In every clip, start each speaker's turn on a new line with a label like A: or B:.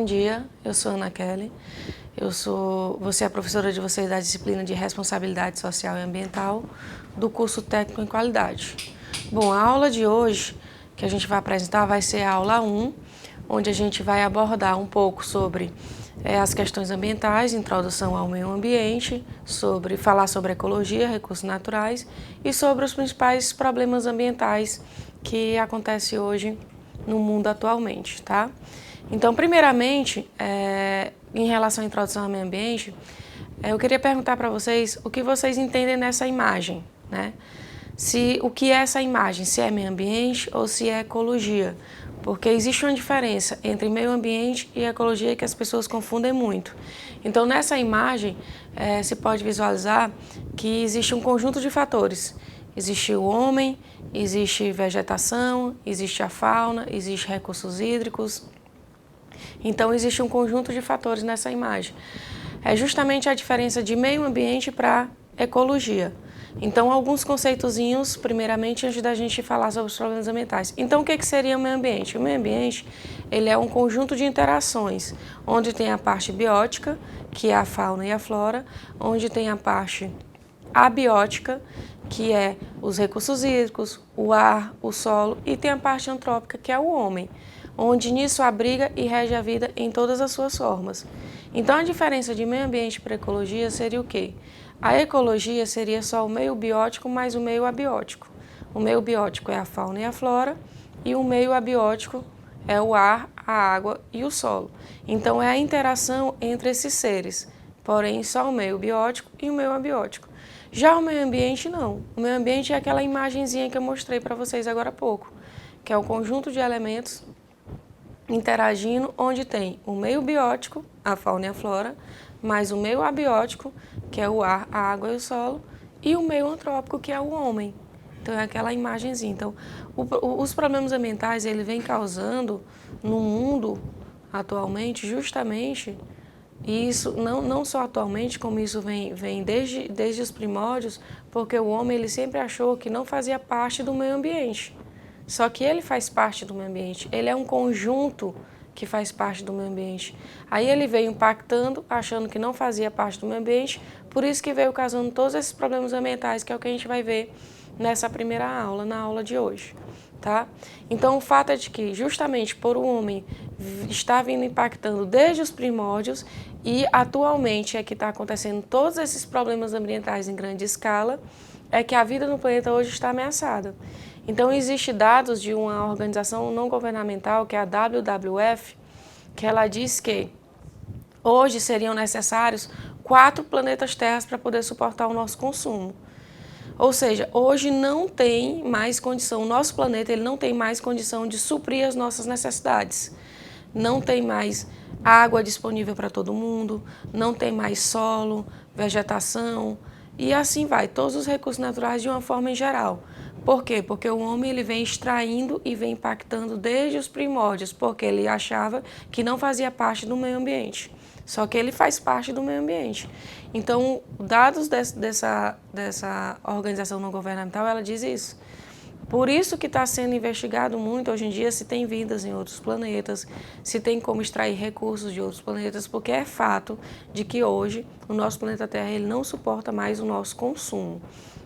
A: Bom dia, eu sou Ana Kelly, vou ser a professora de vocês da disciplina de Responsabilidade Social e Ambiental do curso Técnico em Qualidade. Bom, a aula de hoje que a gente vai apresentar vai ser a aula 1, onde a gente vai abordar um pouco sobre as questões ambientais, introdução ao meio ambiente, falar sobre ecologia, recursos naturais e sobre os principais problemas ambientais que acontecem hoje no mundo atualmente, tá? Então, primeiramente, em relação à introdução ao meio ambiente, eu queria perguntar para vocês o que vocês entendem nessa imagem, né? O que é essa imagem, se é meio ambiente ou se é ecologia, porque existe uma diferença entre meio ambiente e ecologia que as pessoas confundem muito. Então, nessa imagem, se pode visualizar que existe um conjunto de fatores. Existe o homem, existe vegetação, existe a fauna, existe recursos hídricos. Então, existe um conjunto de fatores nessa imagem. É justamente a diferença de meio ambiente para ecologia. Então, alguns conceitozinhos, primeiramente, antes da gente falar sobre os problemas ambientais. Então, o que seria o meio ambiente? O meio ambiente, ele é um conjunto de interações, onde tem a parte biótica, que é a fauna e a flora, onde tem a parte abiótica, que é os recursos hídricos, o ar, o solo, e tem a parte antrópica, que é o homem, onde nisso abriga e rege a vida em todas as suas formas. Então, a diferença de meio ambiente para ecologia seria o quê? A ecologia seria só o meio biótico mais o meio abiótico. O meio biótico é a fauna e a flora, e o meio abiótico é o ar, a água e o solo. Então, é a interação entre esses seres, porém só o meio biótico e o meio abiótico. Já o meio ambiente, não. O meio ambiente é aquela imagenzinha que eu mostrei para vocês agora há pouco, que é o conjunto de elementos interagindo, onde tem o meio biótico, a fauna e a flora, mais o meio abiótico, que é o ar, a água e o solo, e o meio antrópico, que é o homem. Então, é aquela imagenzinha. Então, os problemas ambientais, ele vem causando no mundo, atualmente, justamente, e isso não só atualmente, como isso vem desde os primórdios, porque o homem ele sempre achou que não fazia parte do meio ambiente. Só que ele faz parte do meio ambiente, ele é um conjunto que faz parte do meio ambiente. Aí ele veio impactando, achando que não fazia parte do meio ambiente, por isso que veio causando todos esses problemas ambientais, que é o que a gente vai ver nessa primeira aula, na aula de hoje. Tá? Então, o fato é de que, justamente por o homem estar vindo impactando desde os primórdios e atualmente é que está acontecendo todos esses problemas ambientais em grande escala, é que a vida no planeta hoje está ameaçada. Então, existem dados de uma organização não governamental, que é a WWF, que ela diz que hoje seriam necessários 4 planetas Terras para poder suportar o nosso consumo. Ou seja, hoje não tem mais condição, o nosso planeta ele não tem mais condição de suprir as nossas necessidades. Não tem mais água disponível para todo mundo, não tem mais solo, vegetação e assim vai, todos os recursos naturais de uma forma em geral. Por quê? Porque o homem ele vem extraindo e vem impactando desde os primórdios, porque ele achava que não fazia parte do meio ambiente. Só que ele faz parte do meio ambiente. Então, dados dessa organização não governamental, ela diz isso. Por isso que está sendo investigado muito hoje em dia se tem vidas em outros planetas, se tem como extrair recursos de outros planetas, porque é fato de que hoje o nosso planeta Terra ele não suporta mais o nosso consumo.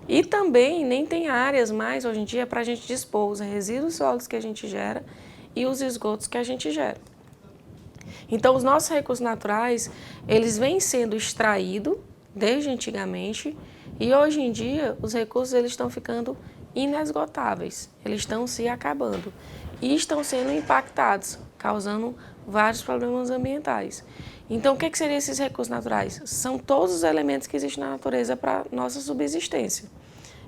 A: E também nem tem áreas mais hoje em dia para a gente dispor os resíduos sólidos que a gente gera e os esgotos que a gente gera. Então, os nossos recursos naturais, eles vêm sendo extraídos desde antigamente e hoje em dia os recursos eles estão ficando inesgotáveis, eles estão se acabando e estão sendo impactados, causando vários problemas ambientais. Então, o que seriam esses recursos naturais? São todos os elementos que existem na natureza para nossa subsistência.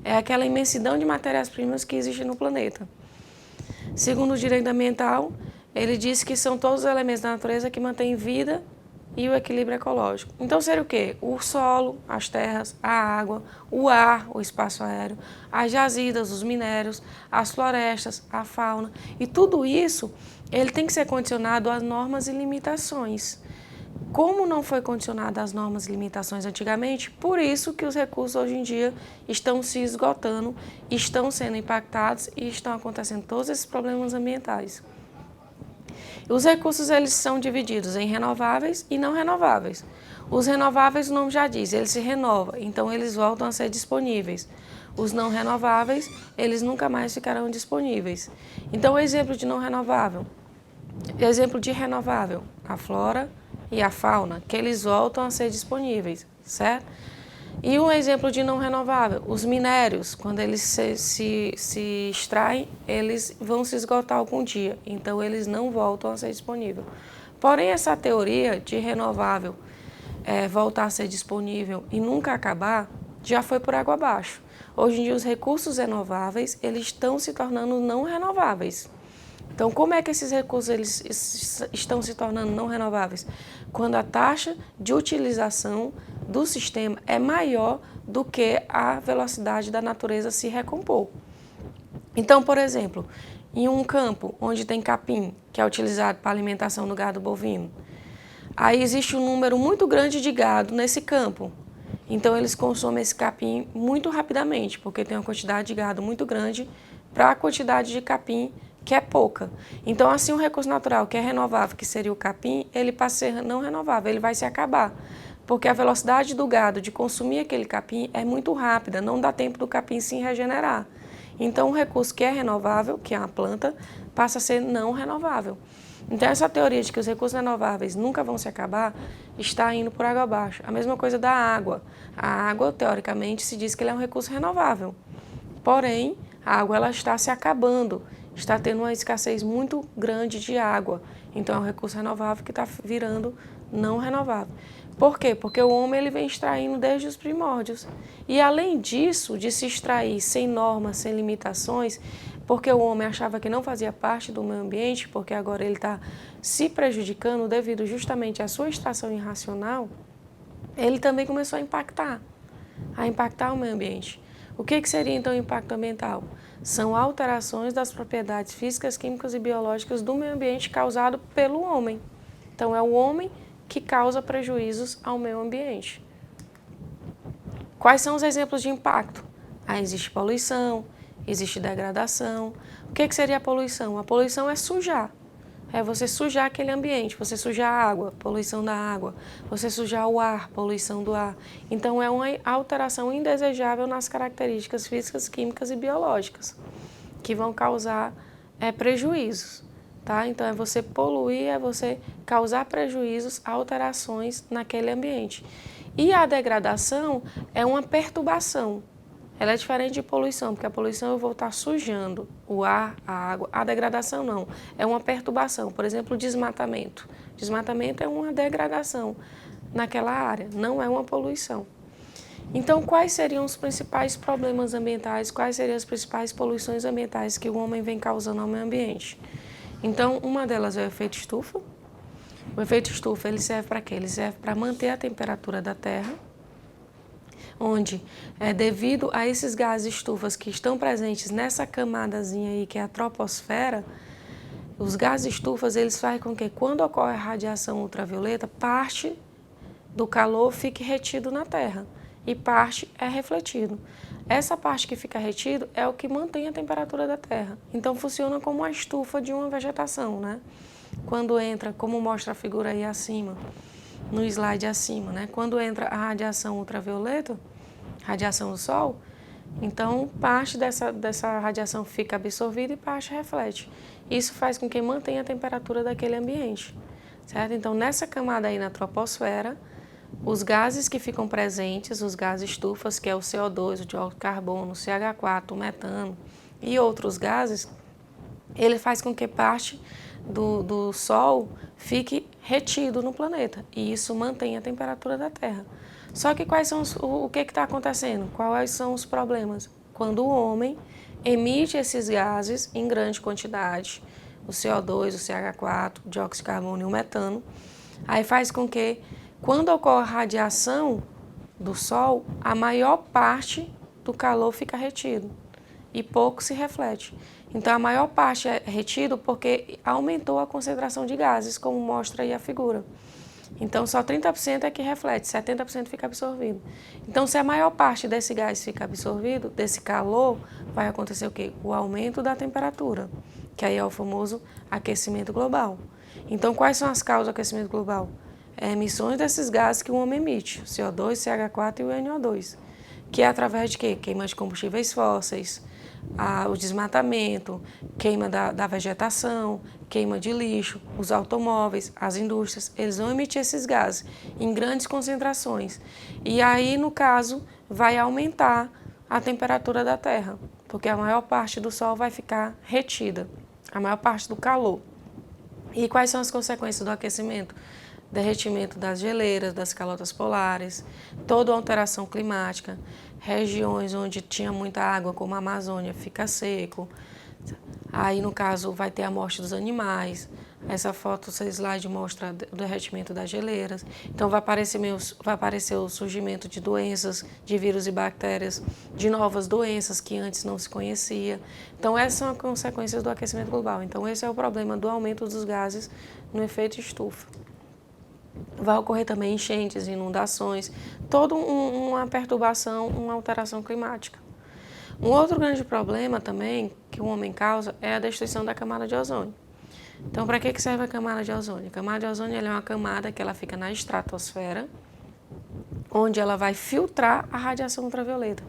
A: É aquela imensidão de matérias-primas que existe no planeta. Segundo o direito ambiental, ele diz que são todos os elementos da natureza que mantêm vida e o equilíbrio ecológico. Então, seria o quê? O solo, as terras, a água, o ar, o espaço aéreo, as jazidas, os minérios, as florestas, a fauna. E tudo isso, ele tem que ser condicionado às normas e limitações. Como não foi condicionado às normas e limitações antigamente, por isso que os recursos hoje em dia estão se esgotando, estão sendo impactados e estão acontecendo todos esses problemas ambientais. Os recursos eles são divididos em renováveis e não renováveis. Os renováveis, o nome já diz, eles se renovam, então eles voltam a ser disponíveis. Os não renováveis, eles nunca mais ficarão disponíveis. Então, o exemplo de não renovável, exemplo de renovável, a flora e a fauna, que eles voltam a ser disponíveis, certo? E um exemplo de não renovável, os minérios, quando eles se extraem, eles vão se esgotar algum dia, então eles não voltam a ser disponíveis. Porém, essa teoria de renovável voltar a ser disponível e nunca acabar, já foi por água abaixo. Hoje em dia, os recursos renováveis, eles estão se tornando não renováveis. Então, como é que esses recursos eles estão se tornando não renováveis? Quando a taxa de utilização do sistema é maior do que a velocidade da natureza se recompor. Então, por exemplo, em um campo onde tem capim, que é utilizado para alimentação do gado bovino, aí existe um número muito grande de gado nesse campo. Então, eles consomem esse capim muito rapidamente, porque tem uma quantidade de gado muito grande para a quantidade de capim que é pouca. Então, assim, o recurso natural que é renovável, que seria o capim, ele passa a ser não renovável, ele vai se acabar. Porque a velocidade do gado de consumir aquele capim é muito rápida, não dá tempo do capim se regenerar. Então, o recurso que é renovável, que é a planta, passa a ser não renovável. Então, essa teoria de que os recursos renováveis nunca vão se acabar está indo por água abaixo. A mesma coisa da água. A água, teoricamente, se diz que ele é um recurso renovável. Porém, a água ela está se acabando, está tendo uma escassez muito grande de água. Então, é um recurso renovável que está virando não renovável. Por quê? Porque o homem ele vem extraindo desde os primórdios. E, além disso, de se extrair sem normas, sem limitações, porque o homem achava que não fazia parte do meio ambiente, porque agora ele está se prejudicando devido justamente à sua extração irracional, ele também começou a impactar o meio ambiente. O que seria então o impacto ambiental? São alterações das propriedades físicas, químicas e biológicas do meio ambiente causado pelo homem. Então é o homem que causa prejuízos ao meio ambiente. Quais são os exemplos de impacto? Existe poluição, existe degradação. O que seria a poluição? A poluição é sujar. É você sujar aquele ambiente, você sujar a água, poluição da água, você sujar o ar, poluição do ar. Então, é uma alteração indesejável nas características físicas, químicas e biológicas, que vão causar prejuízos. Tá? Então, é você poluir, é você causar prejuízos, alterações naquele ambiente. E a degradação é uma perturbação. Ela é diferente de poluição, porque a poluição eu vou estar sujando o ar, a água. A degradação não, é uma perturbação. Por exemplo, o desmatamento. Desmatamento é uma degradação naquela área, não é uma poluição. Então, quais seriam os principais problemas ambientais, quais seriam as principais poluições ambientais que o homem vem causando ao meio ambiente? Então, uma delas é o efeito estufa. O efeito estufa ele serve para quê? Ele serve para manter a temperatura da Terra, onde, devido a esses gases estufas que estão presentes nessa camadazinha aí, que é a troposfera, os gases estufas, eles fazem com que, quando ocorre a radiação ultravioleta, parte do calor fique retido na Terra e parte é refletido. Essa parte que fica retido é o que mantém a temperatura da Terra. Então, funciona como uma estufa de uma vegetação, né? Quando entra, como mostra a figura aí acima, no slide acima, né? Quando entra a radiação ultravioleta, radiação do Sol, então parte dessa radiação fica absorvida e parte reflete. Isso faz com que mantenha a temperatura daquele ambiente, certo? Então, nessa camada aí na troposfera, os gases que ficam presentes, os gases estufas, que é o CO2, o dióxido de carbono, o CH4, o metano e outros gases, ele faz com que parte do Sol fique retido no planeta e isso mantém a temperatura da Terra. Só que o que está acontecendo? Quais são os problemas? Quando o homem emite esses gases em grande quantidade, o CO2, o CH4, o dióxido de carbono e o metano, aí faz com que, quando ocorre a radiação do Sol, a maior parte do calor fica retido e pouco se reflete. Então, a maior parte é retido porque aumentou a concentração de gases, como mostra aí a figura. Então, só 30% é que reflete, 70% fica absorvido. Então, se a maior parte desse gás fica absorvido, desse calor, vai acontecer o quê? O aumento da temperatura. que aí é o famoso aquecimento global. Então, quais são as causas do aquecimento global? Emissões desses gases que o homem emite, CO2, CH4 e o NO2, que é através de quê? Queima de combustíveis fósseis, o desmatamento, queima da vegetação, queima de lixo, os automóveis, as indústrias, eles vão emitir esses gases em grandes concentrações. E aí, no caso, vai aumentar a temperatura da Terra, porque a maior parte do Sol vai ficar retida, a maior parte do calor. E quais são as consequências do aquecimento? Derretimento das geleiras, das calotas polares, toda alteração climática, regiões onde tinha muita água, como a Amazônia, fica seco. Aí, no caso, vai ter a morte dos animais. Essa foto, esse slide mostra o derretimento das geleiras. Então, vai aparecer o surgimento de doenças, de vírus e bactérias, de novas doenças que antes não se conhecia. Então, essas são as consequências do aquecimento global. Então, esse é o problema do aumento dos gases no efeito estufa. Vai ocorrer também enchentes, inundações, toda uma perturbação, uma alteração climática. Um outro grande problema também que o homem causa é a destruição da camada de ozônio. Então, para que serve a camada de ozônio? A camada de ozônio é uma camada que ela fica na estratosfera, onde ela vai filtrar a radiação ultravioleta.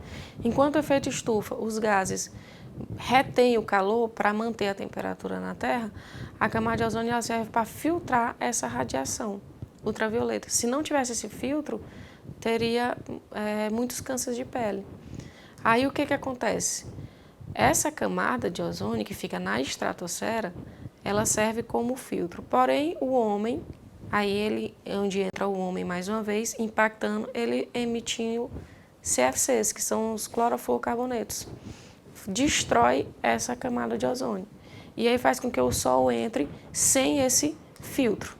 A: Enquanto o efeito estufa, os gases retêm o calor para manter a temperatura na Terra, a camada de ozônio ela serve para filtrar essa radiação ultravioleta. Se não tivesse esse filtro, teria muitos cânceres de pele. Aí o que acontece? Essa camada de ozônio que fica na estratosfera, ela serve como filtro. Porém, o homem, onde entra o homem mais uma vez, impactando, ele emitindo CFCs, que são os clorofluorcarbonetos. Destrói essa camada de ozônio. E aí faz com que o Sol entre sem esse filtro.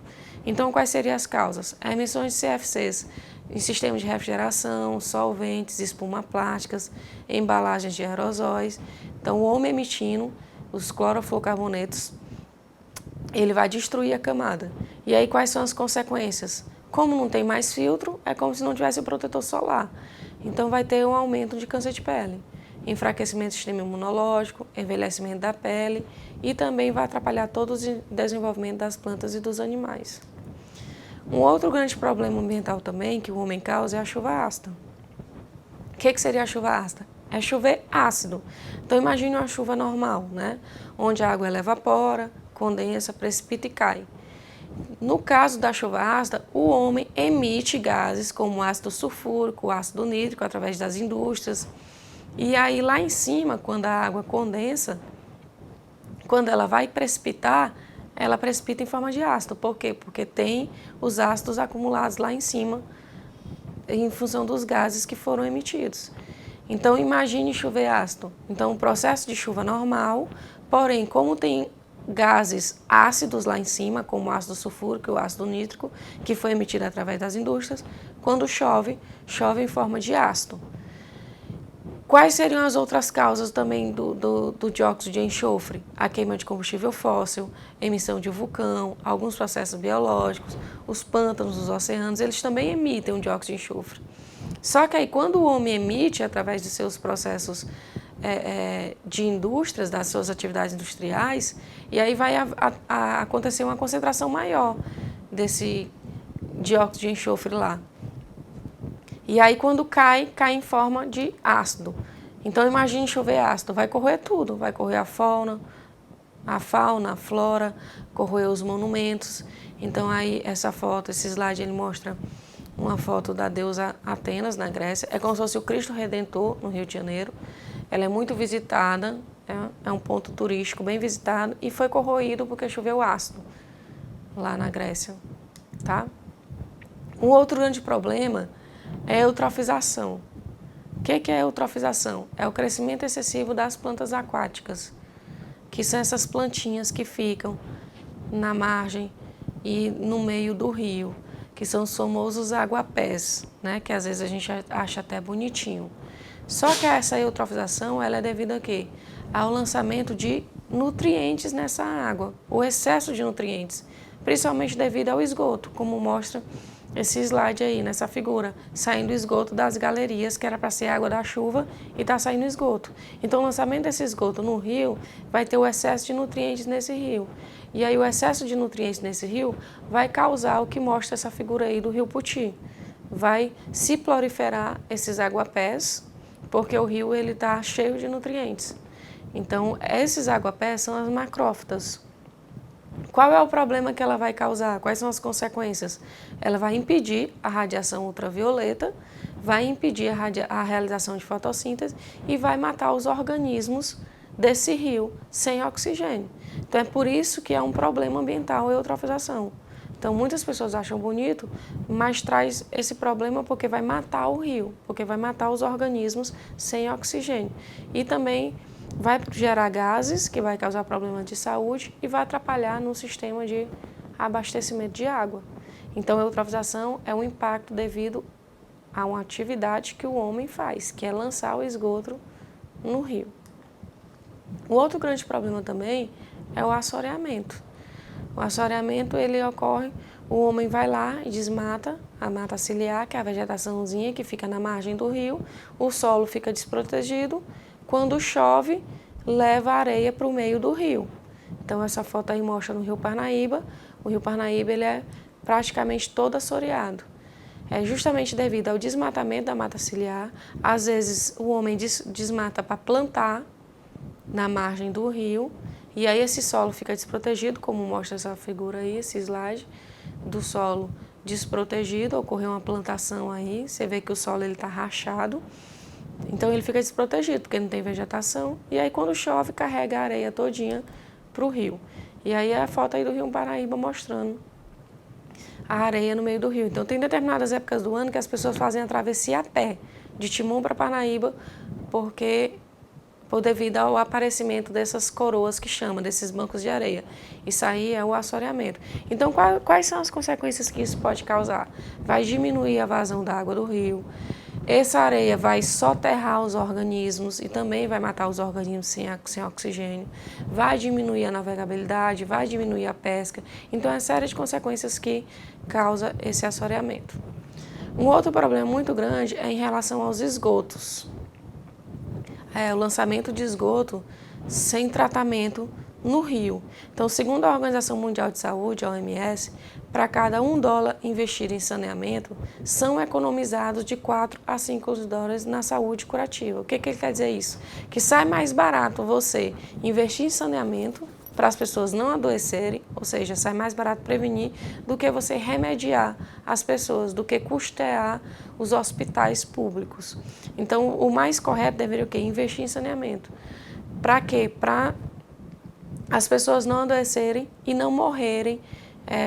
A: Então, quais seriam as causas? Emissões de CFCs em sistemas de refrigeração, solventes, espuma plásticas, embalagens de aerosóis. Então, o homem emitindo os clorofluorcarbonetos, ele vai destruir a camada. E aí, quais são as consequências? Como não tem mais filtro, é como se não tivesse o protetor solar. Então, vai ter um aumento de câncer de pele, enfraquecimento do sistema imunológico, envelhecimento da pele e também vai atrapalhar todo o desenvolvimento das plantas e dos animais. Um outro grande problema ambiental também que o homem causa é a chuva ácida. O que seria a chuva ácida? É chover ácido. Então, imagine uma chuva normal, né? Onde a água ela evapora, condensa, precipita e cai. No caso da chuva ácida, o homem emite gases como o ácido sulfúrico, o ácido nítrico, através das indústrias. E aí, lá em cima, quando a água condensa, quando ela vai precipitar, ela precipita em forma de ácido. Por quê? Porque tem os ácidos acumulados lá em cima, em função dos gases que foram emitidos. Então, imagine chover ácido. Então, o processo de chuva normal, porém, como tem gases ácidos lá em cima, como o ácido sulfúrico e o ácido nítrico, que foi emitido através das indústrias, quando chove, chove em forma de ácido. Quais seriam as outras causas também do dióxido de enxofre? A queima de combustível fóssil, emissão de vulcão, alguns processos biológicos, os pântanos, os oceanos, eles também emitem o dióxido de enxofre. Só que aí quando o homem emite, através de seus processos de indústrias, das suas atividades industriais, e aí vai acontecer uma concentração maior desse dióxido de enxofre lá. E aí, quando cai em forma de ácido. Então, imagine chover ácido. Vai corroer tudo. Vai corroer a fauna, a flora, corroer os monumentos. Então, aí, essa foto, esse slide, ele mostra uma foto da deusa Atenas, na Grécia. É como se fosse o Cristo Redentor, no Rio de Janeiro. Ela é muito visitada, é um ponto turístico bem visitado e foi corroído porque choveu ácido lá na Grécia, tá? Um outro grande problema é a eutrofização. O que é a eutrofização? É o crescimento excessivo das plantas aquáticas, que são essas plantinhas que ficam na margem e no meio do rio, que são os famosos aguapés, né? Que às vezes a gente acha até bonitinho. Só que essa eutrofização ela é devido a quê? Ao lançamento de nutrientes nessa água, o excesso de nutrientes, principalmente devido ao esgoto, como mostra esse slide aí, nessa figura, saindo esgoto das galerias, que era para ser água da chuva, e está saindo esgoto. Então, o lançamento desse esgoto no rio vai ter o excesso de nutrientes nesse rio. E aí, o excesso de nutrientes nesse rio vai causar o que mostra essa figura aí do rio Puti. Vai se proliferar esses aguapés, porque o rio está cheio de nutrientes. Então, esses aguapés são as macrófitas. Qual é o problema que ela vai causar? Quais são as consequências? Ela vai impedir a radiação ultravioleta, vai impedir a realização de fotossíntese e vai matar os organismos desse rio sem oxigênio. Então, é por isso que é um problema ambiental a eutrofização. Então, muitas pessoas acham bonito, mas traz esse problema porque vai matar o rio, porque vai matar os organismos sem oxigênio. E também vai gerar gases, que vai causar problemas de saúde e vai atrapalhar no sistema de abastecimento de água. Então, a eutrofização é um impacto devido a uma atividade que o homem faz, que é lançar o esgoto no rio. O outro grande problema também é o assoreamento. O assoreamento, ele ocorre, o homem vai lá e desmata a mata ciliar, que é a vegetaçãozinha que fica na margem do rio, o solo fica desprotegido, quando chove, leva a areia para o meio do rio. Então, essa foto aí mostra no Rio Parnaíba. O Rio Parnaíba ele é praticamente todo assoreado. É justamente devido ao desmatamento da mata ciliar. Às vezes, o homem desmata para plantar na margem do rio, e aí esse solo fica desprotegido, como mostra essa figura aí, esse slide, do solo desprotegido, ocorreu uma plantação aí, você vê que o solo está rachado. Então, ele fica desprotegido, porque não tem vegetação. E aí, quando chove, carrega a areia todinha para o rio. E aí, é a foto aí do Rio Paraíba mostrando a areia no meio do rio. Então, tem determinadas épocas do ano que as pessoas fazem a travessia a pé, de Timon para Parnaíba, devido ao aparecimento dessas coroas que chama, desses bancos de areia. Isso aí é o assoreamento. Então, quais são as consequências que isso pode causar? Vai diminuir a vazão da água do rio. Essa areia vai soterrar os organismos e também vai matar os organismos sem oxigênio, vai diminuir a navegabilidade, vai diminuir a pesca. Então, é uma série de consequências que causa esse assoreamento. Um outro problema muito grande é em relação aos esgotos. O lançamento de esgoto sem tratamento no rio. Então, segundo a Organização Mundial de Saúde, a OMS, para cada $1 investido em saneamento, são economizados de 4 a 5 dólares na saúde curativa. O que ele quer dizer isso? Que sai mais barato você investir em saneamento para as pessoas não adoecerem, ou seja, sai mais barato prevenir, do que você remediar as pessoas, do que custear os hospitais públicos. Então, o mais correto deveria o quê? Investir em saneamento. Para quê? Para as pessoas não adoecerem e não morrerem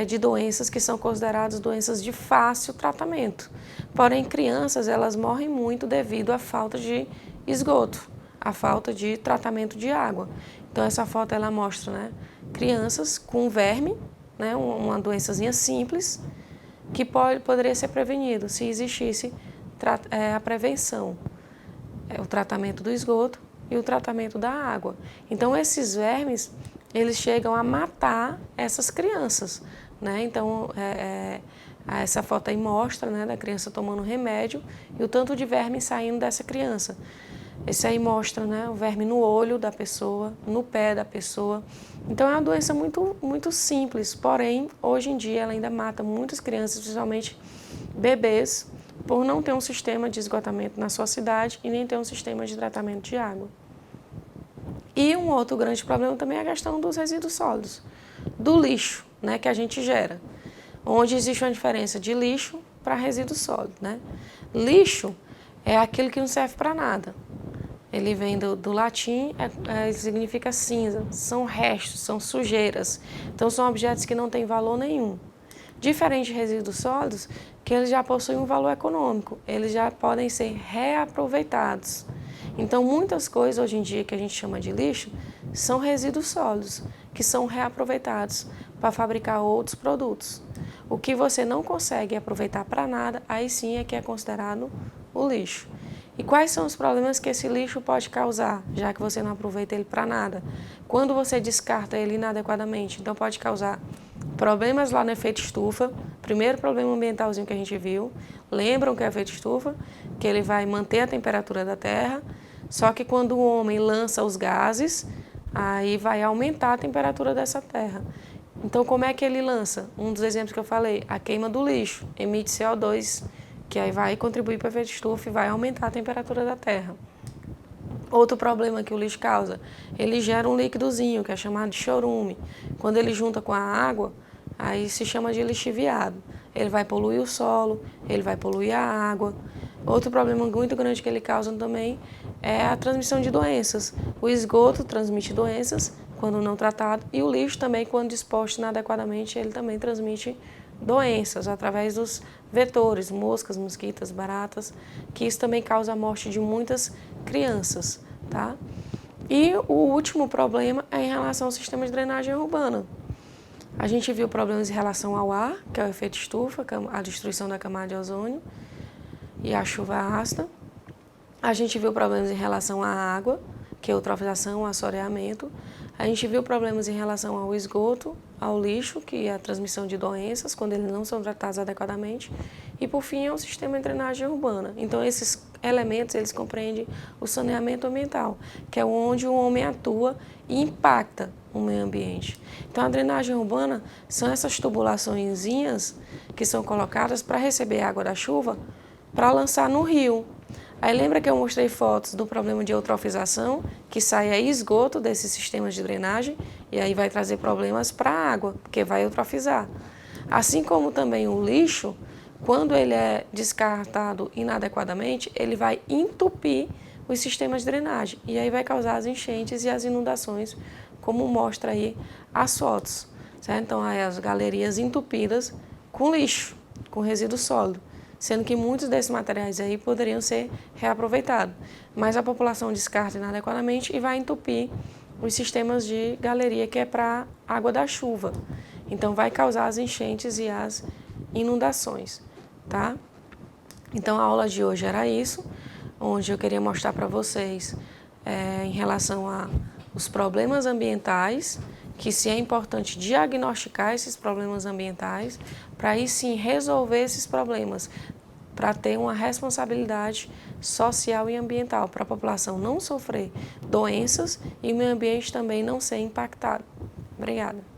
A: de doenças que são consideradas doenças de fácil tratamento. Porém, crianças, elas morrem muito devido à falta de esgoto, à falta de tratamento de água. Então, essa foto, ela mostra, né, crianças com verme, né, uma doençazinha simples, que poderia ser prevenido se existisse a prevenção, o tratamento do esgoto e o tratamento da água. Então, esses vermes, eles chegam a matar essas crianças, né? Então, essa foto aí mostra, né, da criança tomando remédio e o tanto de verme saindo dessa criança. Esse aí mostra, né, o verme no olho da pessoa, no pé da pessoa. Então, é uma doença muito, muito simples, porém, hoje em dia, ela ainda mata muitas crianças, principalmente bebês, por não ter um sistema de esgotamento na sua cidade e nem ter um sistema de tratamento de água. E um outro grande problema também é a questão dos resíduos sólidos, do lixo, né, que a gente gera, onde existe uma diferença de lixo para resíduo sólido, né? Lixo é aquilo que não serve para nada. Ele vem do latim, significa cinza, são restos, são sujeiras. Então, são objetos que não têm valor nenhum. Diferente de resíduos sólidos, que eles já possuem um valor econômico, eles já podem ser reaproveitados. Então, muitas coisas hoje em dia que a gente chama de lixo são resíduos sólidos, que são reaproveitados para fabricar outros produtos. O que você não consegue aproveitar para nada, aí sim é que é considerado o lixo. E quais são os problemas que esse lixo pode causar, já que você não aproveita ele para nada? Quando você descarta ele inadequadamente, então pode causar problemas lá no efeito estufa, Primeiro problema ambientalzinho que a gente viu, lembram que é efeito estufa, que ele vai manter a temperatura da Terra, só que quando o homem lança os gases, aí vai aumentar a temperatura dessa Terra. Então, como é que ele lança? Um dos exemplos que eu falei, a queima do lixo, emite CO2, que aí vai contribuir para o efeito estufa e vai aumentar a temperatura da Terra. Outro problema que o lixo causa, ele gera um líquidozinho, que é chamado de chorume. Quando ele junta com a água, aí se chama de lixiviado. Ele vai poluir o solo, ele vai poluir a água. Outro problema muito grande que ele causa também é a transmissão de doenças. O esgoto transmite doenças quando não tratado e o lixo também, quando disposto inadequadamente, ele também transmite doenças através dos vetores, moscas, mosquitas, baratas, que isso também causa a morte de muitas crianças, tá? E o último problema é em relação ao sistema de drenagem urbana. A gente viu problemas em relação ao ar, que é o efeito estufa, a destruição da camada de ozônio e a chuva ácida. A gente viu problemas em relação à água, que é a eutrofização, o assoreamento. A gente viu problemas em relação ao esgoto, ao lixo, que é a transmissão de doenças, quando eles não são tratados adequadamente. E, por fim, é o sistema de drenagem urbana. Então, esses elementos, eles compreendem o saneamento ambiental, que é onde o homem atua e impacta o meio ambiente. Então, a drenagem urbana são essas tubulaçõezinhas que são colocadas para receber a água da chuva para lançar no rio. Aí lembra que eu mostrei fotos do problema de eutrofização, que sai aí esgoto desses sistemas de drenagem e aí vai trazer problemas para a água, porque vai eutrofizar. Assim como também o lixo, quando ele é descartado inadequadamente, ele vai entupir os sistemas de drenagem e aí vai causar as enchentes e as inundações, como mostra aí as fotos. Certo? Então, aí as galerias entupidas com lixo, com resíduo sólido, sendo que muitos desses materiais aí poderiam ser reaproveitados. Mas a população descarta inadequadamente e vai entupir os sistemas de galeria, que é para a água da chuva. Então, vai causar as enchentes e as inundações, tá? Então, a aula de hoje era isso, onde eu queria mostrar para vocês em relação aos problemas ambientais, que se é importante diagnosticar esses problemas ambientais, para aí sim resolver esses problemas, para ter uma responsabilidade social e ambiental, para a população não sofrer doenças e o meio ambiente também não ser impactado. Obrigada.